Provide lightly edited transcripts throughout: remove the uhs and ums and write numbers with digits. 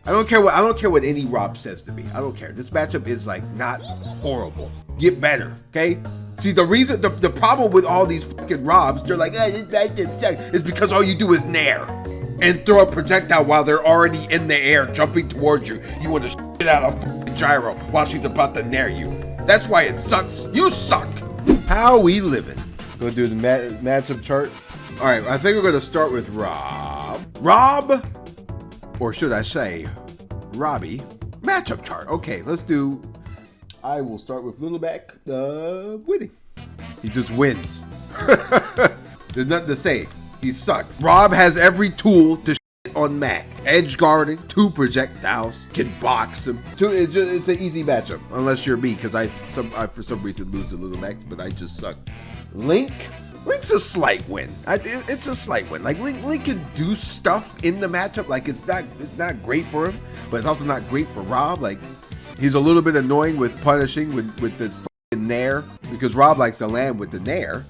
I don't care what any Rob says to me. I don't care. This matchup is like not horrible. Get better, okay? See, the problem with all these fucking Robs, they're like, this matchup sucks. It's because all you do is nair and throw a projectile while they're already in the air jumping towards you. You want to shit out of gyro while she's about to nair you. That's why it sucks. You suck. How we living? Gonna do the matchup chart. All right, I think we're gonna start with Rob. Or should I say, Robbie, matchup chart. Okay, let's do, I will start with Littleback, winning. He just wins. There's nothing to say. He sucks. Rob has every tool to shit on Mac. Edge guarding, 2 projectiles, can box him. It's an easy matchup, unless you're me, because I for some reason lose to Littleback, but I just suck. Link's a slight win. It's a slight win. Like Link can do stuff in the matchup. Like it's not great for him, but it's also not great for Rob. Like he's a little bit annoying with punishing with this fucking nair, because Rob likes to land with the nair,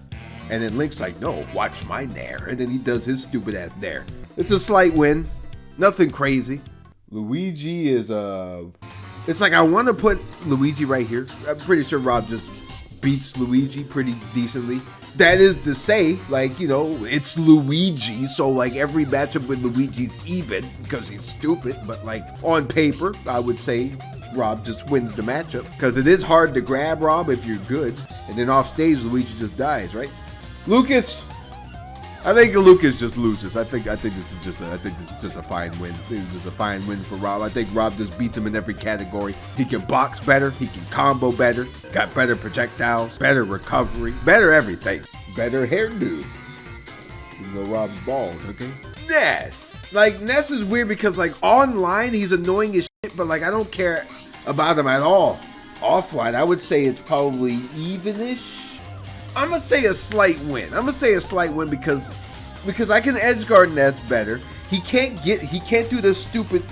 and then Link's like, no, watch my nair, and then he does his stupid ass nair. It's a slight win, nothing crazy. Luigi is it's like I want to put Luigi right here. I'm pretty sure Rob just beats Luigi pretty decently. That is to say, like, you know, it's Luigi, so like every matchup with Luigi's even because he's stupid, but like on paper, I would say Rob just wins the matchup because it is hard to grab Rob if you're good, and then off stage Luigi just dies, right? Lucas, I think Lucas just loses. I think this is just a fine win. This is just a fine win for Rob. I think Rob just beats him in every category. He can box better, he can combo better, got better projectiles, better recovery, better everything, better hairdo. Even though Rob's bald, okay? Ness. Like Ness is weird because like online he's annoying as shit, but like I don't care about him at all. Offline, I would say it's probably even-ish. I'm gonna say a slight win. Because I can edge guard Ness better. He can't do the stupid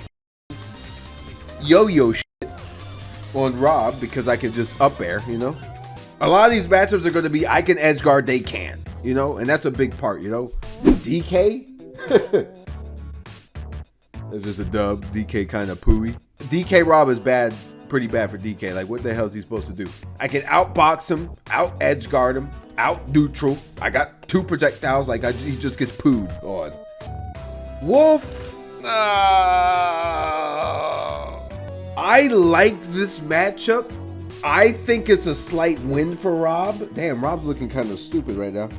yo-yo shit on Rob because I can just up air, you know? A lot of these matchups are gonna be I can edge guard, they can, you know? And that's a big part, you know? DK? That's just a dub. DK kind of pooey. DK Rob is bad. Pretty bad for DK. Like, what the hell is he supposed to do? I can outbox him, out edge guard him, out neutral. I got 2 projectiles. Like, he just gets pooed on. Wolf. I like this matchup. I think it's a slight win for Rob. Damn, Rob's looking kind of stupid right now.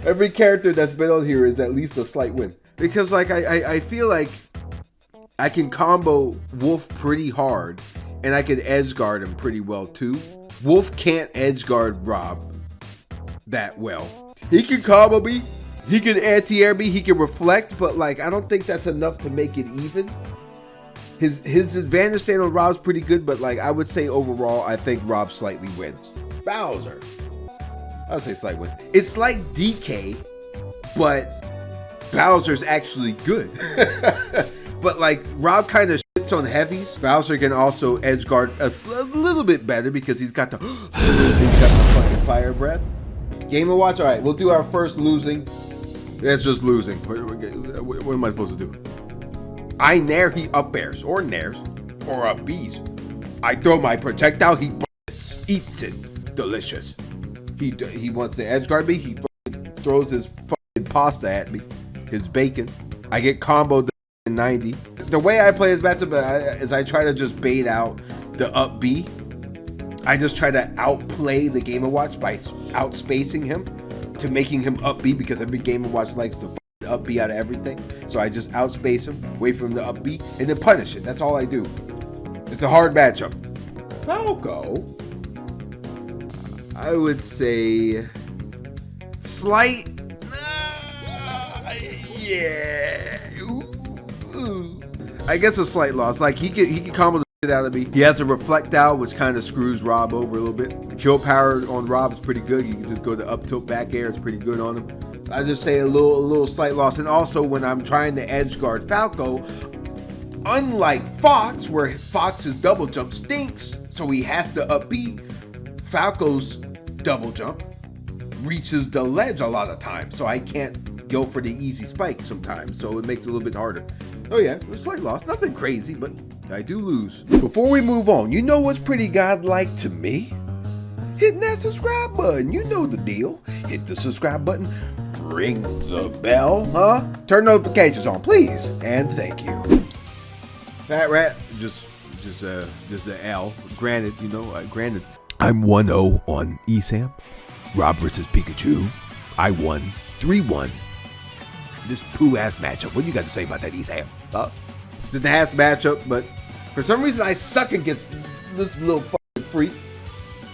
Every character that's been on here is at least a slight win. Because, like, I feel like I can combo Wolf pretty hard, and I can edge guard him pretty well too. Wolf can't edge guard Rob that well. He can combo me, he can anti-air me, he can reflect, but like I don't think that's enough to make it even. His advantage stand on Rob's pretty good, but like I would say overall, I think Rob slightly wins. Bowser, I would say slight win. It's like DK, but Bowser's actually good. But like Rob kind of shits on heavies. Bowser can also edge guard a little bit better because he's got the fucking fire breath. Game & Watch. All right, we'll do our first losing. That's just losing. What am I supposed to do? I nair, he up airs or nairs or up B's. I throw my projectile, he burns, eats it, delicious. He wants to edge guard me. He throws his fucking pasta at me, his bacon. I get comboed. 90. The way I play this matchup is I try to just bait out the up B. I just try to outplay the Game & Watch by outspacing him to making him up B because every Game & Watch likes to up B out of everything. So I just outspace him, wait for him to up B, and then punish it. That's all I do. It's a hard matchup. Falco, I would say slight. Yeah. I guess a slight loss. Like he can combo the shit out of me. He has a reflect out, which kind of screws Rob over a little bit. The kill power on Rob is pretty good. You can just go to up tilt back air. It's pretty good on him. I just say a little slight loss. And also when I'm trying to edge guard Falco, unlike Fox, where Fox's double jump stinks, so he has to up B, Falco's double jump reaches the ledge a lot of times, so I can't go for the easy spike sometimes, so it makes it a little bit harder. Oh yeah, a slight loss. Nothing crazy, but I do lose. Before we move on, you know what's pretty godlike to me? Hitting that subscribe button. You know the deal. Hit the subscribe button. Ring the bell, huh? Turn notifications on, please. And thank you. Fat Rat, just an L. Granted, you know, granted. I'm 1-0 on ESAM. Rob versus Pikachu. I won 3-1. This poo-ass matchup. What do you got to say about that, ESAM? It's an ass matchup, but for some reason I suck against this little fucking freak.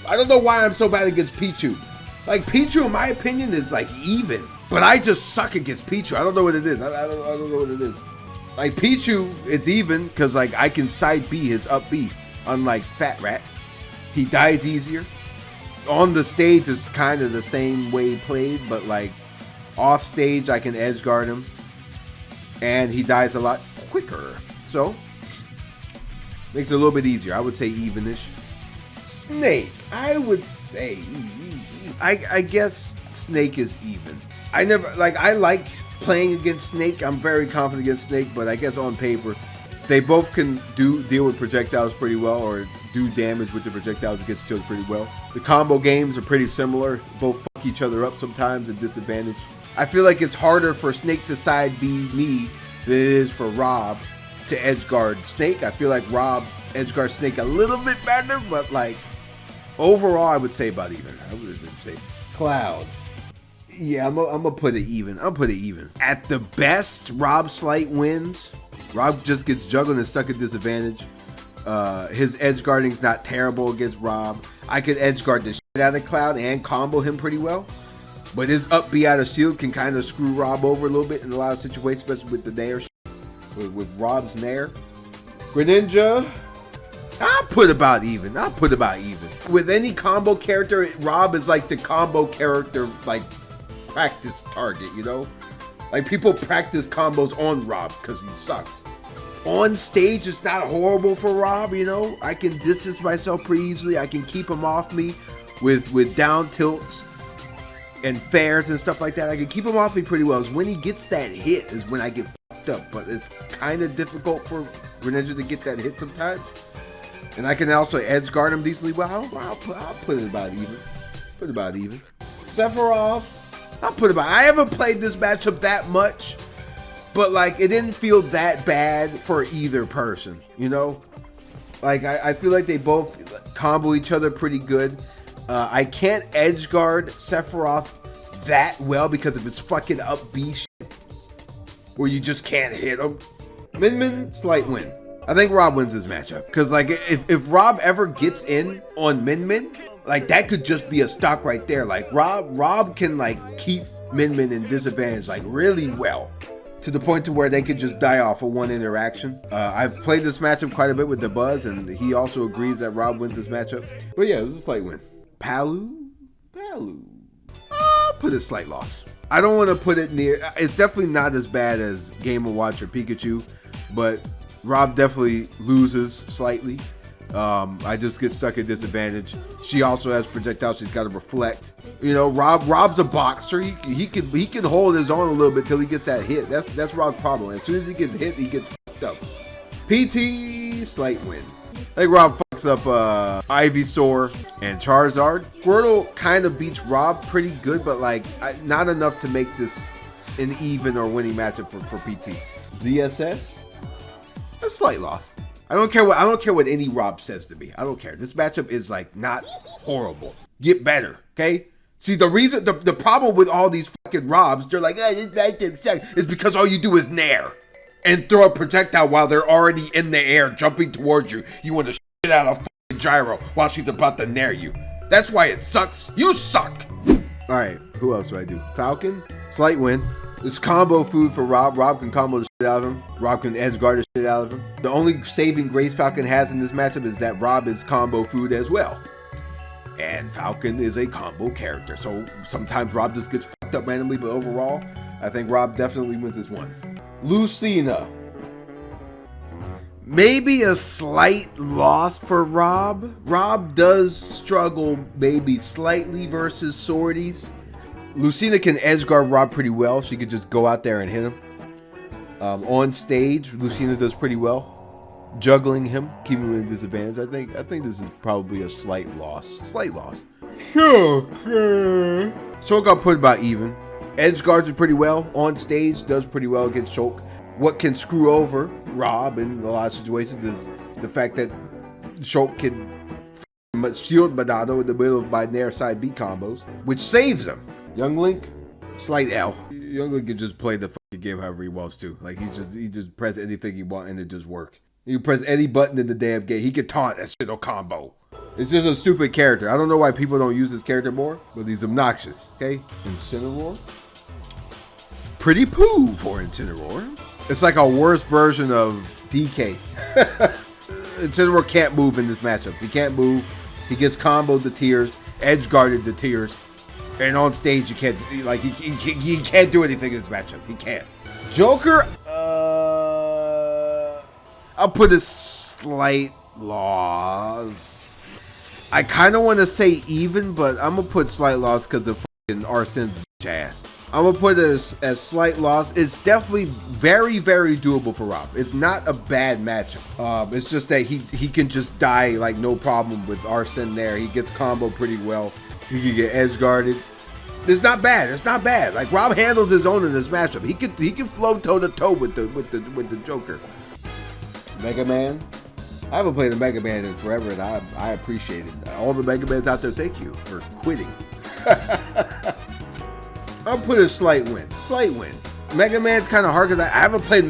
I don't know why I'm so bad against Pichu. Like, Pichu, in my opinion, is like even, but I just suck against Pichu. I don't know what it is. I don't know what it is. Like, Pichu, it's even because like I can side B his up B, unlike Fat Rat. He dies easier. On the stage is kind of the same way played, but like off stage I can edge guard him, and he dies a lot quicker. So makes it a little bit easier. I would say evenish. Snake, I would say, I guess Snake is even. I like playing against Snake. I'm very confident against Snake, but I guess on paper, they both can deal with projectiles pretty well, or do damage with the projectiles against each other pretty well. The combo games are pretty similar. Both fuck each other up sometimes at disadvantage. I feel like it's harder for Snake to side B me than it is for Rob to edge guard Snake. I feel like Rob edge guard Snake a little bit better, but like overall, I would say about even. I would say Cloud. Yeah, I'm gonna put it even. I'll put it even. At the best, Rob slight wins. Rob just gets juggled and stuck at disadvantage. His edge guarding's not terrible against Rob. I could edge guard the shit out of Cloud and combo him pretty well. But his up B out of shield can kind of screw Rob over a little bit in a lot of situations, especially with the Nair shit. With Rob's Nair. Greninja, I'll put about even. With any combo character, Rob is like the combo character, like practice target, you know? Like people practice combos on Rob because he sucks. On stage, it's not horrible for Rob, you know? I can distance myself pretty easily. I can keep him off me with down tilts and fairs and stuff like that. I can keep him off me pretty well. It's when he gets that hit is when I get fucked up. But it's kind of difficult for Greninja to get that hit sometimes. And I can also edge guard him decently well. I'll put it about even. Sephiroth, I'll put about. I haven't played this matchup that much, but like it didn't feel that bad for either person, you know? Like I feel like they both combo each other pretty good. I can't edge guard Sephiroth that well because of his fucking up B shit, where you just can't hit him. Min, slight win. I think Rob wins this matchup because like if Rob ever gets in on Min, like that could just be a stock right there. Like Rob can like keep Min in disadvantage like really well, to the point to where they could just die off of one interaction. I've played this matchup quite a bit with the Buzz, and he also agrees that Rob wins this matchup. But yeah, it was a slight win. Palu, I'll put a slight loss. I don't want to put it near. It's definitely not as bad as Game & Watch or Pikachu, but Rob definitely loses slightly. I just get stuck at disadvantage. She also has projectiles. She's got to reflect. You know, Rob's a boxer. He can hold his own a little bit till he gets that hit. That's Rob's problem. As soon as he gets hit, he gets fucked up. PT, slight win. I think Rob fucks up Ivysaur and Charizard. Squirtle kind of beats Rob pretty good, but like not enough to make this an even or winning matchup for PT. ZSS, a slight loss. I don't care what any Rob says to me. I don't care. This matchup is like not horrible. Get better, okay? See, the problem with all these fucking Robs, they're like, this matchup sucks. It's because all you do is nair and throw a projectile while they're already in the air jumping towards you. You want to shit out a fucking gyro while she's about to nair you. That's why it sucks. You suck. All right, who else do I do? Falcon, slight win. It's combo food for Rob. Rob can combo the shit out of him. Rob can edge guard the shit out of him. The only saving grace Falcon has in this matchup is that Rob is combo food as well. And Falcon is a combo character. So sometimes Rob just gets fucked up randomly, but overall, I think Rob definitely wins this one. Lucina. Maybe a slight loss for Rob. Rob does struggle maybe slightly versus Swordies. Lucina can edge guard Rob pretty well. She could just go out there and hit him. On stage, Lucina does pretty well. Juggling him, keeping him in disadvantage. I think this is probably a slight loss. Slight loss. Okay. Shulk got put about even. Edge guards it pretty well. On stage, does pretty well against Shulk. What can screw over Rob in a lot of situations is the fact that Shulk can shield Badado in the middle of Nair side B combos, which saves him. Young Link, slight L. Young Link can just play the fucking game however he wants to. Like he just press anything he wants and it just work. He can press any button in the damn game. He can taunt that shit on combo. It's just a stupid character. I don't know why people don't use this character more, but he's obnoxious. Okay, Incineroar. Pretty poo for Incineroar. It's like a worse version of DK. Incineroar can't move in this matchup. He can't move. He gets comboed to tears, edge guarded to tears, and on stage you can't he can't do anything in this matchup. He can't. Joker, I'll put a slight loss. I kind of want to say even, but I'm gonna put slight loss because of fucking Arsene's bitch ass. I'm gonna put it as slight loss. It's definitely very, very doable for Rob. It's not a bad matchup. It's just that he can just die like no problem with Arsene there. He gets combo pretty well. He can get edge guarded. It's not bad. It's not bad. Like Rob handles his own in this matchup. He can flow toe to toe with the Joker. Mega Man. I haven't played a Mega Man in forever, and I appreciate it. All the Mega Mans out there, thank you for quitting. I'll put a slight win. Slight win. Mega Man's kind of hard because I haven't played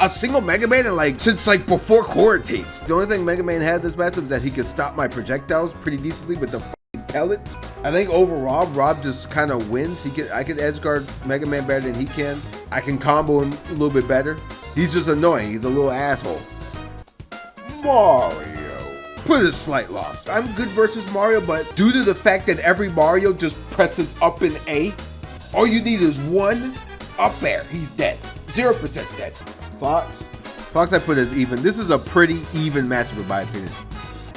a single Mega Man in since before quarantine. The only thing Mega Man had this matchup is that he could stop my projectiles pretty decently with the pellets. I think overall, Rob just kind of wins. I can edge guard Mega Man better than he can. I can combo him a little bit better. He's just annoying. He's a little asshole. Mario. Put a slight loss. I'm good versus Mario, but due to the fact that every Mario just presses up in A, all you need is one up there. He's dead. 0% dead. Fox I put as even. This is a pretty even matchup in my opinion.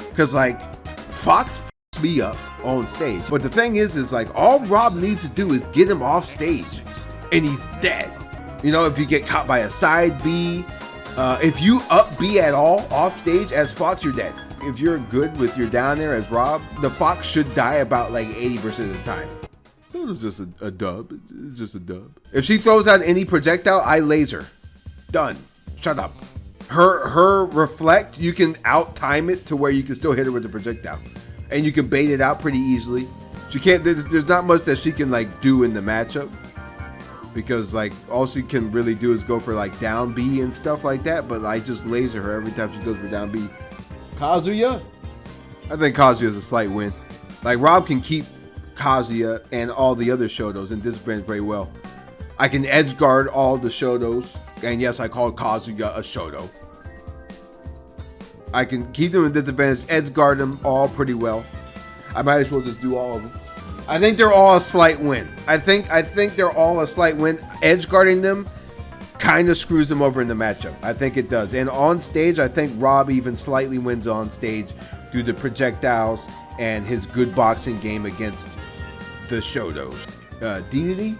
Because Fox f***s me up on stage. But the thing is all Rob needs to do is get him off stage and he's dead. You know, if you get caught by a side B, if you up B at all off stage as Fox, you're dead. If you're good with your down there as Rob, the Fox should die about 80% of the time. It was just a dub. It's just a dub. If she throws out any projectile, I laser. Done. Shut up. Her reflect, you can out time it to where you can still hit her with the projectile, and you can bait it out pretty easily. She can't. There's not much that she can do in the matchup, because all she can really do is go for down B and stuff like that. But I just laser her every time she goes for down B. Kazuya, I think Kazuya is a slight win. Rob can keep Kazuya and all the other Shotos in disadvantage very well. I can edge guard all the Shotos, and yes, I call Kazuya a Shoto. I can keep them in disadvantage, edge guard them all pretty well. I might as well just do all of them. I think they're all a slight win. I think they're all a slight win. Edge guarding them kind of screws them over in the matchup. I think it does. And on stage, I think Rob even slightly wins on stage due to projectiles and his good boxing game against the Shotos. DDD?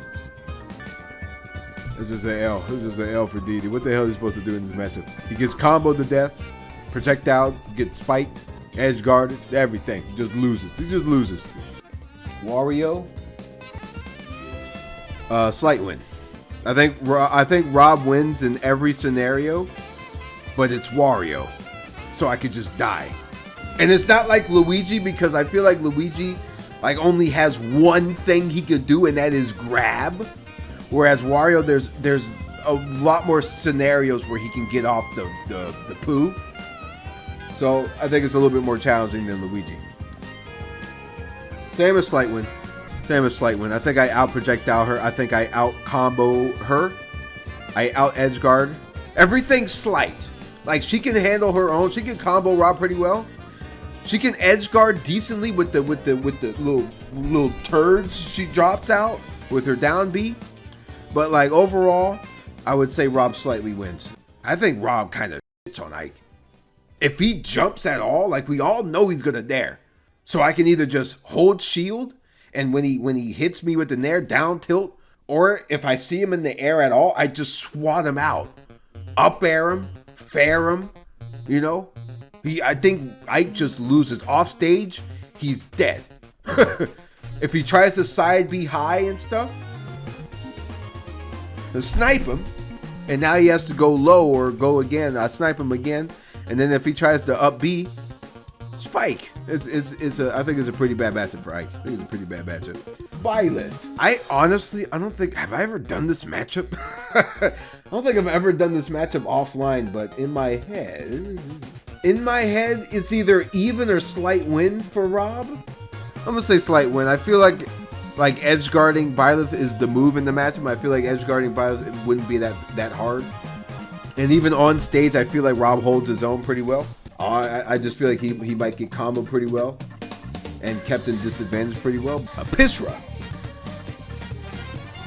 This is an L. This is an L for DDD. What the hell is he supposed to do in this matchup? He gets comboed to death, projectile, gets spiked, edge guarded, everything. He just loses. He just loses. Wario? Slight win. I think Rob wins in every scenario, but it's Wario, so I could just die. And it's not like Luigi, because I feel like Luigi only has one thing he could do, and that is grab. Whereas Wario, there's a lot more scenarios where he can get off the poo. So I think it's a little bit more challenging than Luigi. Samus slight win. Samus slight win. I think I out projectile her. I think I out combo her. I out edge guard. Everything's slight. She can handle her own. She can combo Rob pretty well. She can edge guard decently with the little turds she drops out with her down B. But overall, I would say Rob slightly wins. I think Rob kind of shits on Ike. If he jumps at all, we all know he's gonna nair. So I can either just hold shield, and when he hits me with the nair, down tilt Or if I see him in the air at all, I just swat him out. Up air him, fair him, you know? I think Ike just loses. Off stage, he's dead. If he tries to side B high and stuff, snipe him, and now he has to go low or go again. I snipe him again, and then if he tries to up B, spike. I think it's a pretty bad matchup for Ike. I think it's a pretty bad matchup. Byleth. I don't think, have I ever done this matchup? I don't think I've ever done this matchup offline, but in my head, it's either even or slight win for Rob. I'm gonna say slight win. I feel like edge guarding Byleth is the move in the matchup. I feel like edge guarding Byleth wouldn't be that hard. And even on stage, I feel like Rob holds his own pretty well. I just feel like he might get comboed pretty well and kept in disadvantage pretty well. A Pishra.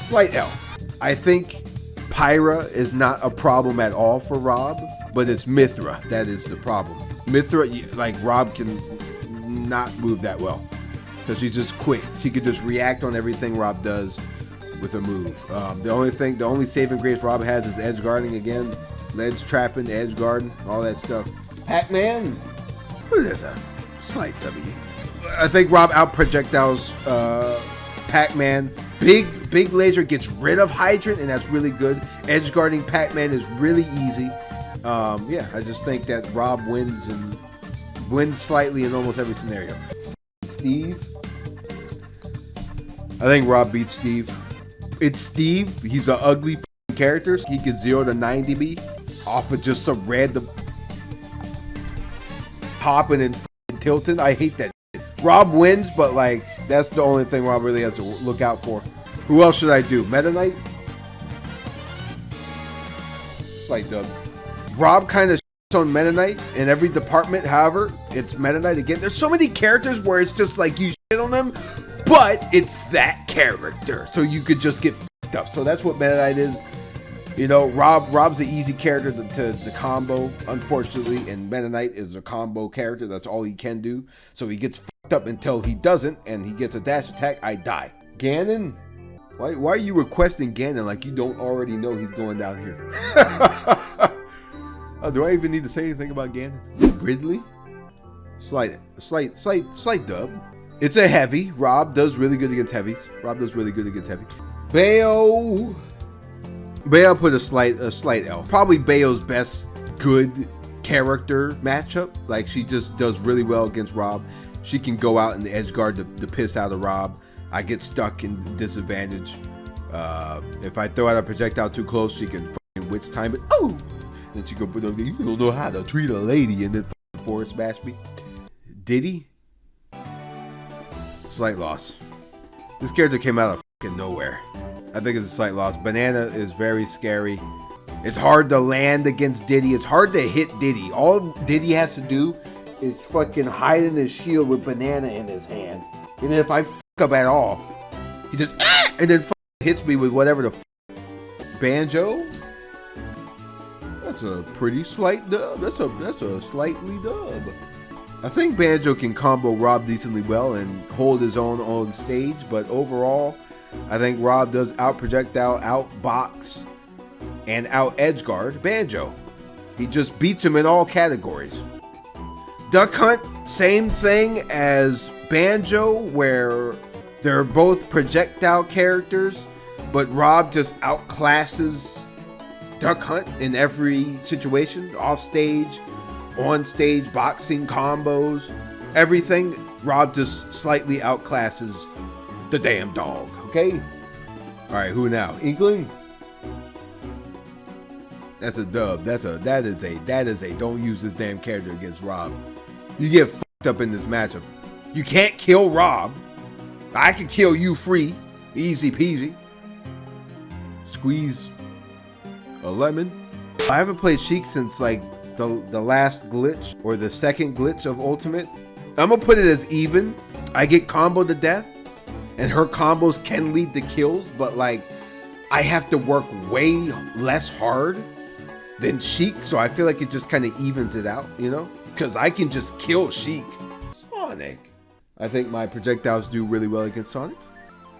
Slight L. I think Pyra is not a problem at all for Rob, but it's Mithra that is the problem. Mithra, like Rob can not move that well because she's just quick. She could just react on everything Rob does with a move. The only saving grace Rob has is edge guarding again, ledge trapping, edge guarding, all that stuff. Pac-Man, what is that? Slight W. I think Rob out projectiles Pac-Man. Big laser gets rid of Hydrant, and that's really good. Edge guarding Pac-Man is really easy. Yeah, I just think that Rob wins slightly in almost every scenario. Steve. I think Rob beats Steve. It's Steve. He's an ugly character. He can 0 to 90 me off of just some random hopping and tilting. I hate that. Rob wins, but like that's the only thing Rob really has to look out for. Who else should I do? Meta Knight? Slight dub. Rob kind of on Meta Knight in every department. However, it's Meta Knight again. There's so many characters where it's just like you shit on them, but it's that character, so you could just get fucked up. So that's what Meta Knight is. You know, Rob's the easy character to combo, unfortunately, and Meta Knight is a combo character. That's all he can do. So he gets fucked up until he doesn't, and he gets a dash attack. I die. Ganon? Why are you requesting Ganon like you don't already know he's going down here? Do I even need to say anything about Ganon? Ridley? Slight dub. It's a heavy. Rob does really good against heavies. Bayo put a slight L. Probably Bayo's best good character matchup. Like she just does really well against Rob. She can go out in the edge guard to piss out of Rob. I get stuck in disadvantage. If I throw out a projectile too close, she can fucking witch time it. Oh! Then she go put on, you don't know how to treat a lady, and then forward smash me. Diddy? Slight loss. This character came out of fucking nowhere. I think it's a slight loss. Banana is very scary. It's hard to land against Diddy. It's hard to hit Diddy. All Diddy has to do is fucking hide in his shield with Banana in his hand. And if I fuck up at all, he just and then hits me with whatever the Banjo. That's a pretty slight dub. That's a slightly dub. I think Banjo can combo Rob decently well and hold his own on stage, but overall, I think Rob does out projectile, out box, and out edge guard Banjo. He just beats him in all categories. Duck Hunt, same thing as Banjo, where they're both projectile characters, but Rob just outclasses Duck Hunt in every situation, off stage, on stage, boxing, combos, everything. Rob just slightly outclasses the damn dog. Okay. All right. Who now? Inkling. That's a dub. That is a. Don't use this damn character against Rob. You get fucked up in this matchup. You can't kill Rob. I can kill you free, easy peasy. Squeeze a lemon. I haven't played Sheik since like the last glitch or the second glitch of Ultimate. I'm gonna put it as even. I get comboed to death, and her combos can lead to kills, but like I have to work way less hard than Sheik, so I feel like it just kind of evens it out, you know? Because I can just kill Sheik. Sonic. I think my projectiles do really well against Sonic.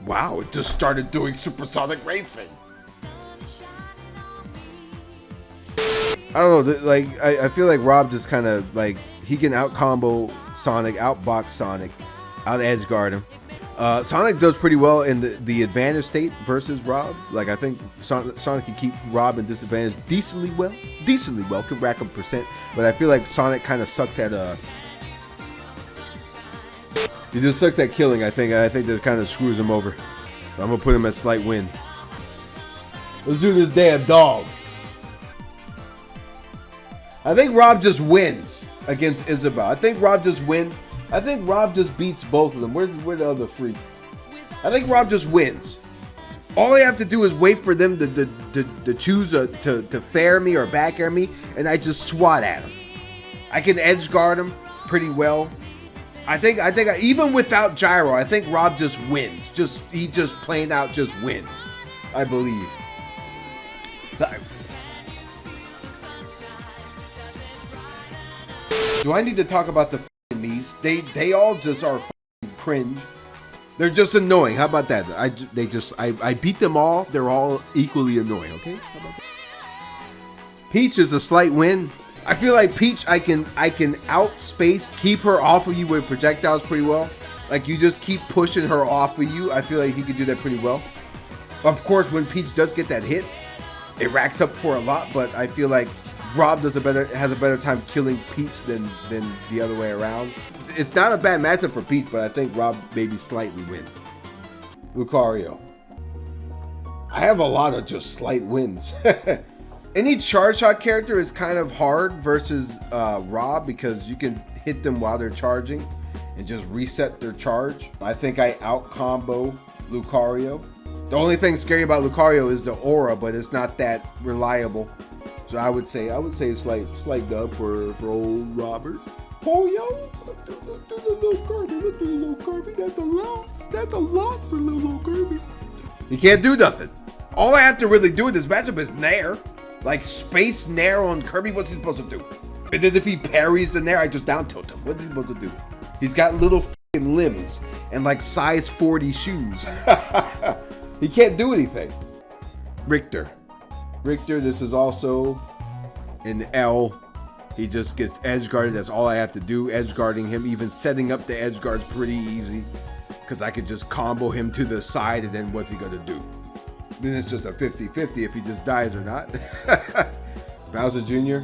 Wow, it just started doing supersonic racing. I don't know, like, I feel like Rob just kind of, like, he can out-combo Sonic, outbox Sonic, out-edge-guard him. Sonic does pretty well in the advantage state versus Rob. Like, I think Sonic can keep Rob in disadvantage decently well, can rack up percent, but I feel like Sonic kind of sucks at, he just sucks at killing, I think that kind of screws him over. So I'm gonna put him at slight win. Let's do this damn dog. I think Rob just wins against Isabel. I think Rob just wins. I think Rob just beats both of them. Where's the other freak? I think Rob just wins. All I have to do is wait for them to choose to fair me or back air me, and I just swat at him. I can edge guard him pretty well. I think even without gyro, I think Rob just wins. He just plain out just wins. I believe. Do I need to talk about the me's? They all just are cringe. They're just annoying. How about that? I beat them all. They're all equally annoying. Okay. How about that? Peach is a slight win. I feel like Peach, I can outspace, keep her off of you with projectiles pretty well. Like, you just keep pushing her off of you. I feel like he can do that pretty well. Of course, when Peach does get that hit, it racks up for a lot. But I feel like Rob has a better time killing Peach than the other way around. It's not a bad matchup for Peach, but I think Rob maybe slightly wins. Lucario. I have a lot of just slight wins. Any charge shot character is kind of hard versus Rob because you can hit them while they're charging and just reset their charge. I think I out combo Lucario. The only thing scary about Lucario is the aura, but it's not that reliable. So I would say slight dub for old Robert. Oh yo, do the little Kirby, let's do the little Kirby. That's a lot for little Kirby. He can't do nothing. All I have to really do with this matchup is Nair. Like, space Nair on Kirby, what's he supposed to do? And then if he parries the Nair, I just down tilt him. What's he supposed to do? He's got little f***ing limbs and like size 40 shoes. He can't do anything. Richter, this is also an L. He just gets edge guarded. That's all I have to do. Edge guarding him, even setting up the edge guard's pretty easy because I could just combo him to the side and then what's he gonna do? Then it's just a 50-50 if he just dies or not. Bowser Jr.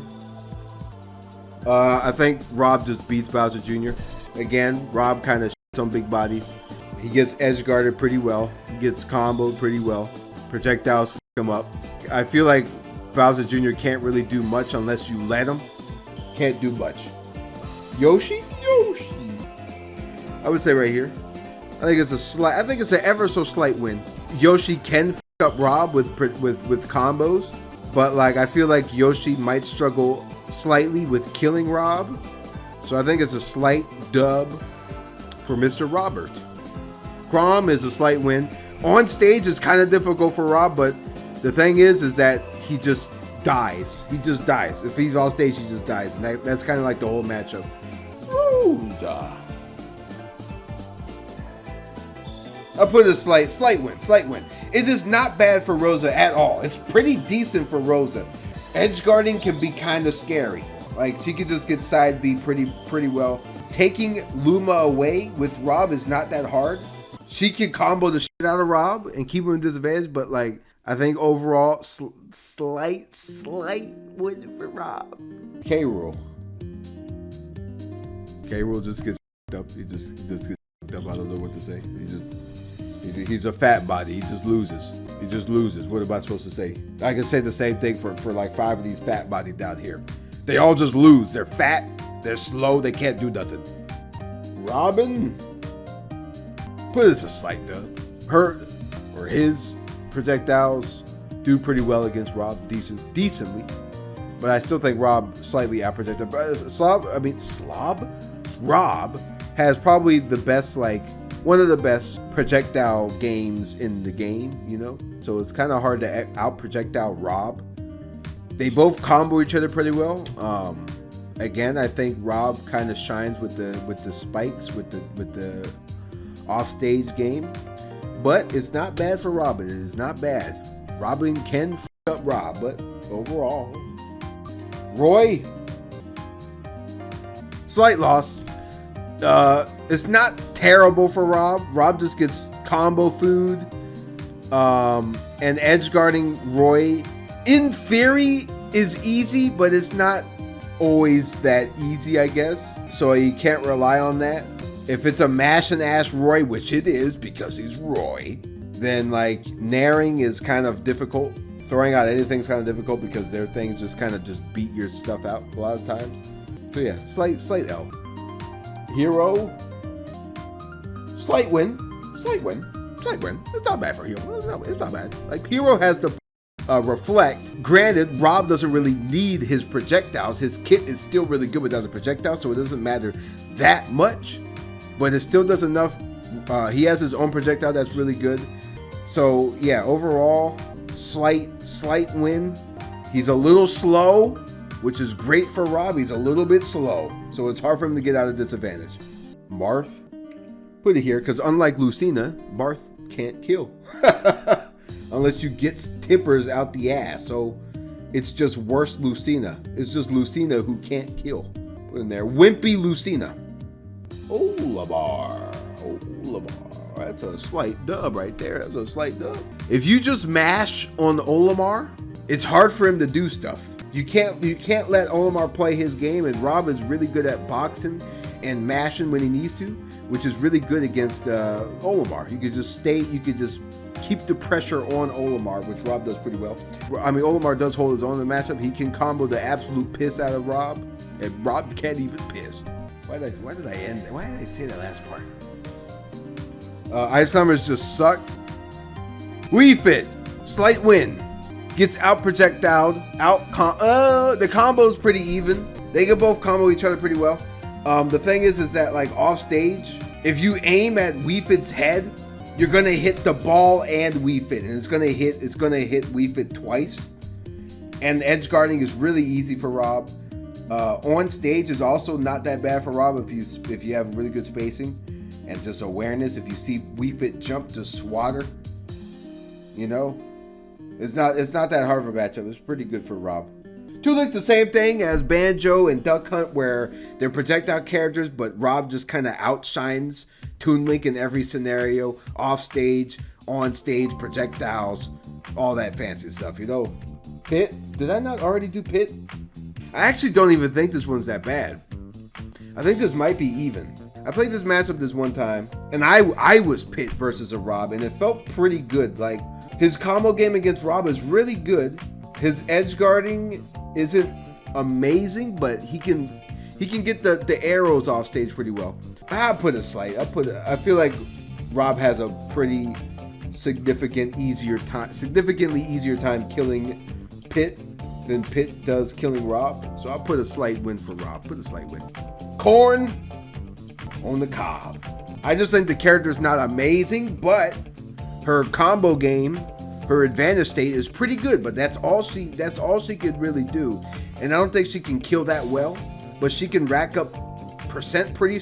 I think Rob just beats Bowser Jr. Again, Rob kind of shits on big bodies. He gets edge guarded pretty well. He gets comboed pretty well. Projectiles f him up. I feel like Bowser Jr. can't really do much unless you let him. Can't do much. Yoshi. I would say right here. I think it's an ever so slight win. Yoshi can f up Rob with combos, but like I feel like Yoshi might struggle slightly with killing Rob. So I think it's a slight dub for Mr. Robert. Grom is a slight win. On stage it's kind of difficult for Rob, but the thing is that he just dies. He just dies. If he's on stage, he just dies. And that's kind of like the whole matchup. Rosa. I'll put a slight win. It is not bad for Rosa at all. It's pretty decent for Rosa. Edge guarding can be kind of scary. Like, she can just get side B pretty well. Taking Luma away with Rob is not that hard. She can combo the shit out of Rob and keep him in disadvantage, but like, I think overall, slight win for Rob. K-Rool. K-Rool just gets up. He just gets up. I don't know what to say. He's a fat body. He just loses. What am I supposed to say? I can say the same thing for like 5 of these fat bodies down here. They all just lose. They're fat. They're slow. They can't do nothing. Robin. Put this a slight dub. Her or his projectiles do pretty well against Rob. Decently. But I still think Rob slightly out-projected. Rob has probably the best, like, one of the best projectile games in the game, you know? So it's kind of hard to out-projectile Rob. They both combo each other pretty well. Again, I think Rob kind of shines with the spikes, with the offstage game. but it's not bad for Robin. It is not bad. Robin can f up Rob, but overall, Roy, slight loss. It's not terrible for Rob. Rob just gets combo food, and edge guarding Roy, in theory, is easy, but it's not always that easy, I guess. So you can't rely on that. If it's a mash and ash Roy, which it is because he's Roy, then like naring is kind of difficult. Throwing out anything's kind of difficult because their things just kind of just beat your stuff out a lot of times. So yeah, slight L. Hero, slight win. It's not bad for Hero. It's not bad. Like Hero has the reflect. Granted, Rob doesn't really need his projectiles. His kit is still really good without the projectiles, so it doesn't matter that much. But it still does enough. He has his own projectile that's really good. So yeah, overall, slight win. He's a little slow, which is great for Rob. He's a little bit slow, so it's hard for him to get out of disadvantage. Marth, put it here, because unlike Lucina, Marth can't kill. Unless you get tippers out the ass. So it's just worse Lucina. It's just Lucina who can't kill. Put in there. Wimpy Lucina. Olimar. That's a slight dub right there. That's a slight dub. If you just mash on Olimar, it's hard for him to do stuff. You can't let Olimar play his game, and Rob is really good at boxing and mashing when he needs to, which is really good against Olimar. You could just keep the pressure on Olimar, which Rob does pretty well. I mean, Olimar does hold his own in the matchup. He can combo the absolute piss out of Rob, and Rob can't even piss. Why did I say that last part? Ice Climbers just suck. Wii Fit, slight win. Gets out projectiled, the combo's pretty even. They can both combo each other pretty well. The thing is that like off stage, if you aim at Wii Fit's head, you're gonna hit the ball and Wii Fit, and it's gonna hit Wii Fit twice. And edge guarding is really easy for Rob. On stage is also not that bad for Rob if you have really good spacing and just awareness. If you see Wii Fit jump to swatter, you know, it's not that hard of a matchup. It's pretty good for Rob. Toon Link's the same thing as Banjo and Duck Hunt, where they're projectile characters, but Rob just kind of outshines Toon Link in every scenario, off stage, on stage, projectiles, all that fancy stuff, you know. Pit, did I not already do Pit? I actually don't even think this one's that bad. I think this might be even. I played this matchup this one time, and I was Pit versus a Rob, and it felt pretty good. Like, his combo game against Rob is really good. His edge guarding isn't amazing, but he can get the arrows off stage pretty well. I put a slight. I feel like Rob has a pretty significantly easier time killing Pit than Pit does killing Rob. So I'll put a slight win for Rob. Put a slight win. Corn on the cob. I just think the character's not amazing, but her combo game, her advantage state is pretty good, but that's all she could really do. And I don't think she can kill that well, but she can rack up percent pretty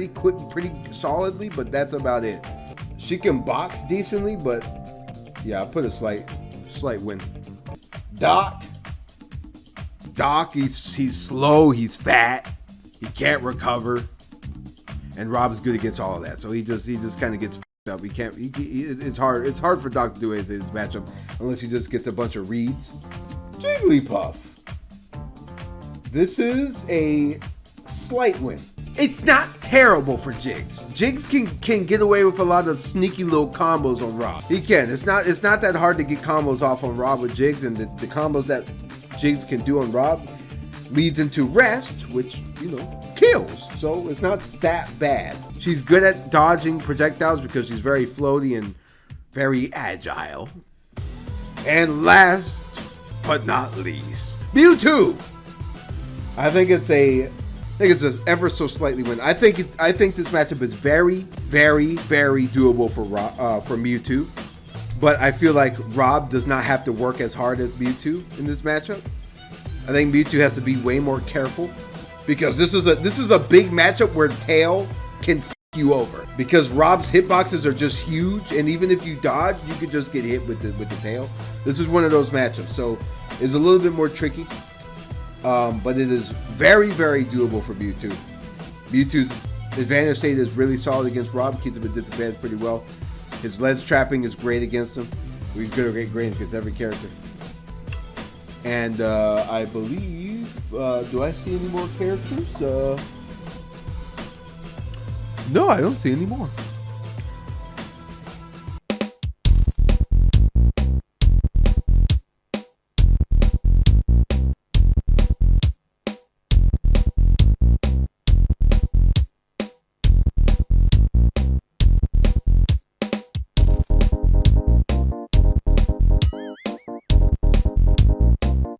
quick, pretty solidly, but that's about it. She can box decently, but yeah, I put a slight win. Doc, he's slow, he's fat, he can't recover, and Rob's good against all of that. So he just kind of gets up. It's hard for Doc to do anything in this matchup unless he just gets a bunch of reads. Jigglypuff. This is a slight win. It's not terrible for Jigs. Jigs can get away with a lot of sneaky little combos on Rob. He can. It's not that hard to get combos off on Rob with Jigs, and the combos that Jigs can do on Rob leads into rest, which, you know, kills. So it's not that bad. She's good at dodging projectiles because she's very floaty and very agile. And last but not least, Mewtwo. I think it's a ever so slightly win. I think this matchup is very, very, very doable for Mewtwo. But I feel like Rob does not have to work as hard as Mewtwo in this matchup. I think Mewtwo has to be way more careful because this is a big matchup where Tail can you over because Rob's hitboxes are just huge, and even if you dodge, you could just get hit with the tail. This is one of those matchups, so it's a little bit more tricky, but it is very, very doable for Mewtwo. Mewtwo's advantage state is really solid against Rob. Keeps him at disadvantage pretty well. His ledge trapping is great against him. He's good or great against every character. And I believe, do I see any more characters? No, I don't see any more.